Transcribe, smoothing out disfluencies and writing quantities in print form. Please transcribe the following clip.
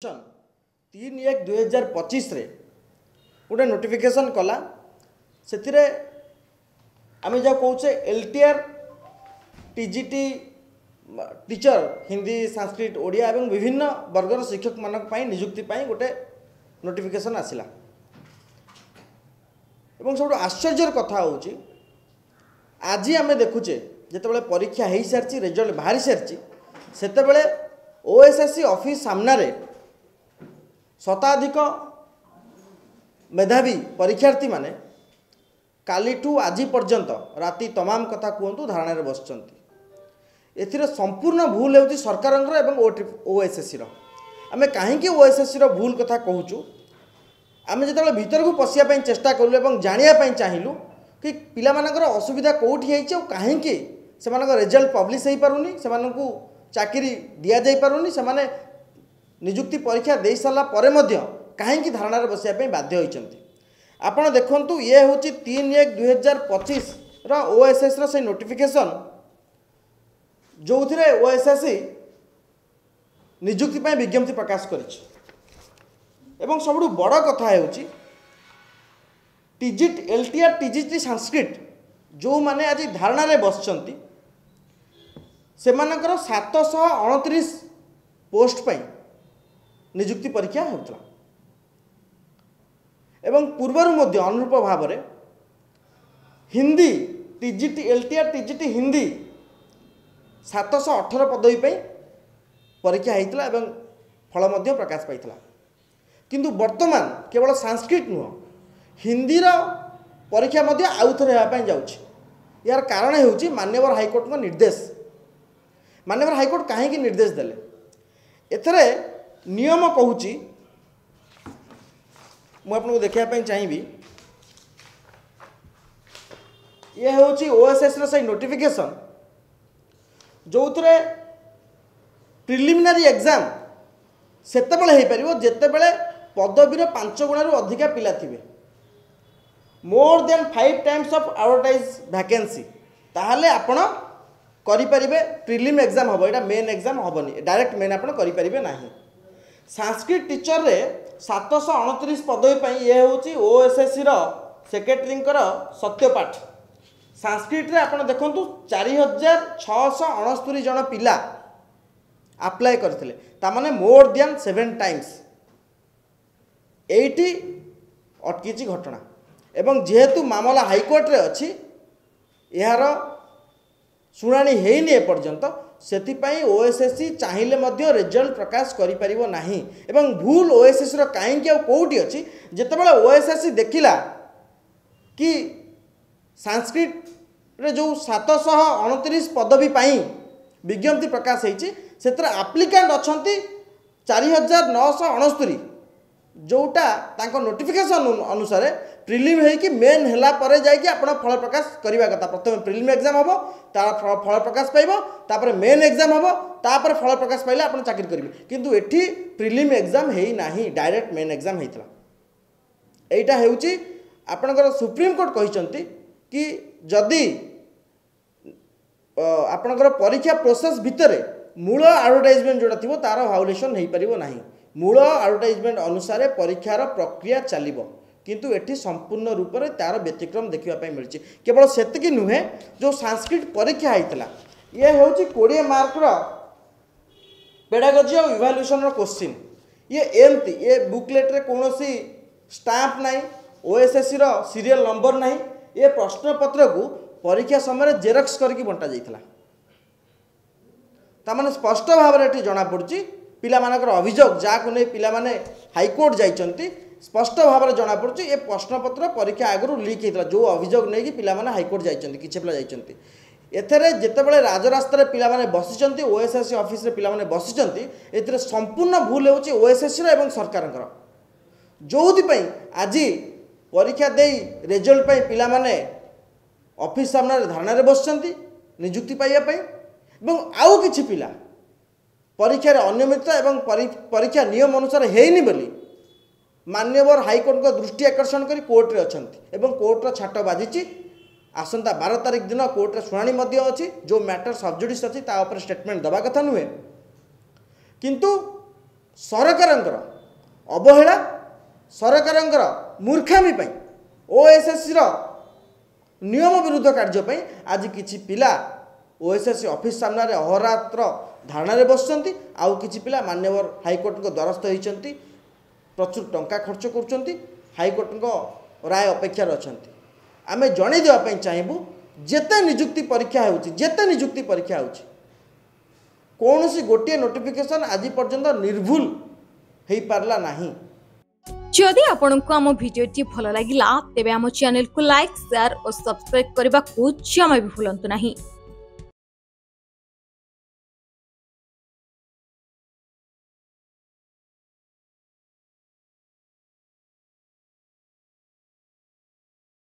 3/1/2025 रे गोटे नोटिफिकेशन कला से आम जहाँ कौचे LTR TGT teacher Hindi Sanskrit Odia एवं विभिन्न वर्गर शिक्षक मानक निजुक्ति गोटे नोटिफिकेशन आसला सब आश्चर्यर कथा हूँ आज आम देखुचे जिते परीक्षा हो सारी रिजल्ट बाहरी सारी से ओएसएससी ऑफिस सामने शताधिक मेधावी परीक्षार्थी माने कालीठू आज पर्यंत राति तमाम कथा कहतु धारणा बसचंती एथिरे संपूर्ण भूल होती सरकार एवं ओएसएससी आम कहीं ओएसएससी भूल कथा कहूँ आम जो भीतर को पशिया चेष्टा कलु और जानापी चाहिलु कि पिलामानकर असुविधा कौटी है कहीं से रिजल्ट पब्लिश हो पारुनी से चाकरी दि जा पारुनी से निजुक्ति परीक्षा दे सारा पर कहीं धारणा बसापी बाध्य होती आपड़ देखु ये हूँ 3/1/2025 ओएसएस से नोटिफिकेशन जो थे ओएसएससी निजुक्ति विज्ञप्ति प्रकाश कर सब बड़ कथा है टीजीटी एलटीआर टीजीटी संस्कृत जो माने आज धारणा बसचंती से 729 पोस्ट पर निजुक्ति परीक्षा होता एवं पूर्वर मध्य अनुरूप भाव में Hindi TGT LTR TGT Hindi 718 पदवी परीक्षा होता एवं फल प्रकाश पाई किंतु वर्तमान केवल संस्कृत नुह हिंदी परीक्षा आउ थे जाऊँगी यार कारण हो माननीय हाईकोर्ट निर्देश माननीय हाईकोर्ट कहीं निर्देश देले एथरे नियम कहूँ मुझे देखापी चाहिए ये हूँ ओएसएस से नोटिफिकेशन जो थे प्रिलिमिनारी एग्जाम सेतेबेले हो पार जितेबले पदवीर 5 गुण अधिका पिला थे more than 5 times of advertise vacancy ताहले आपण करें प्रिलिम एग्जाम हम यहाँ मेन एग्जाम हेनी डायरेक्ट मेन आप करें ना संस्कृत टीचर रे 729 पदवी ये हूँ ओएसएससी सेक्रेटरी सत्यपाठ संस्कृत रे आप देखु 4669 जन पिला अप्लाई करते तामाने मोर देन 7 टाइम्स एटी अटकी घटना एवं जेहेतु मामला हाईकोर्ट रे अच्छी यार शुणाणी होनी एपर्यंत से ओएसएससी चाहिए रिजल्ट प्रकाश करें एवं भूल ओएसएससी कहीं कौटी अच्छी जितेबाला ओएसएससी देखला कि संस्कृत रे जो 729 पदवी विज्ञप्ति प्रकाश होती से आप्लिकांट अच्छा 4969 जोटा नोटिफिकेशन अनुसार प्रिलिम हो मेन है पर जाकि आप फल प्रकाश करवा कथा प्रथम प्रिलिम एग्जाम हम तार फल प्रकाश पाइब मेन एग्जाम हम तापर फल प्रकाश पाइले आप चाकरी करेंगे किंतु एठी प्रिलिम एग्जाम है ना डायरेक्ट मेन एग्जाम होता यहाँ हूँ आपणकर सुप्रीम कोर्ट कहते कि जदि आपणकर परीक्षा प्रोसेस भितर मूल एडवर्टाइजमेंट जोड़ा थी तार भायोलेसन हो पार ना मूल एडवर्टाइजमेंट अनुसार परीक्षार प्रक्रिया चलो किंतु एठी संपूर्ण रूप से तार व्यतिक्रम देखापी मिली केवल से नुहे जो संस्कृत परीक्षा होता ये हूँ 20 मार्कर पेडागोजी और इवाल्युएशन क्वेश्चन ये एमती ये बुकलेट रे कौन सी स्टाम्प ना ओएसएससी सीरियल नंबर ना ये प्रश्नपत्र को परीक्षा समय जेरक्स करके बंटा जाइथिला तामाने स्पष्ट भाव में जना पड़ी पिला मानकर अभियोग जहाँ को नहीं पिला माने हाईकोर्ट जाइछंती स्पष्ट भाव में जना पड़ी ये प्रश्नपत्र परीक्षा आगु लीक होता जो अभियोग नहीं कि पिला माने हाईकोर्ट जाइछंती किछि पिला जाइछंती एथरे जेतेबेले राजरास्तार पिला माने बसिचंती ओएसएससी ऑफिस रे पिला माने बसिचंती एथरे संपूर्ण भूल होची ओएसएससी एवं सरकारଙ୍କର जोथि आज परीक्षा दे रिजल्ट पाई पिला माने ऑफिस सामने धारणा बसचंती निजुक्ति पाइबा पई एवं आउ किछि पिला परीक्षा अनियमितता एवं परीक्षा नियम अनुसार हेनी बोली मान्यवर हाईकोर्ट को दृष्टि आकर्षण कर कोर्ट रे अछंती एवं कोर्टर छाट बाजी आसंता 12 तारिख दिन कोर्ट रे शुणाणी अच्छी जो मैटर सबजुडिस अच्छी स्टेटमेंट दबा कथा नुहे किंतु सरकारंकर अवहेला सरकारंकर मूर्खामी पई ओएसएससी रो नियम विरुद्ध कार्य पई आज किछि पिला ओएसएससी ऑफिस सामने अहोरात्र धारणा बसुँच आउ किछि पिला मान्यवर हाईकोर्ट को द्वारस्थ होइछंती प्रचुर टंका खर्च करुँच हाईकोर्ट को राय अपेक्षार अछंती आमे जणै देवा पई चाहबू जेते नियुक्ति परीक्षा होउची जेते नियुक्ति परीक्षा होउची कौन सी गोटे नोटिफिकेशन आज पर्यंत निर्भुल हो पारला नहीं। जदि आपंक आम भिडी भल लगा तेब आम चैनल को लाइक शेयर और सब्सक्राइब करने को जमा भी भूलु नहीं।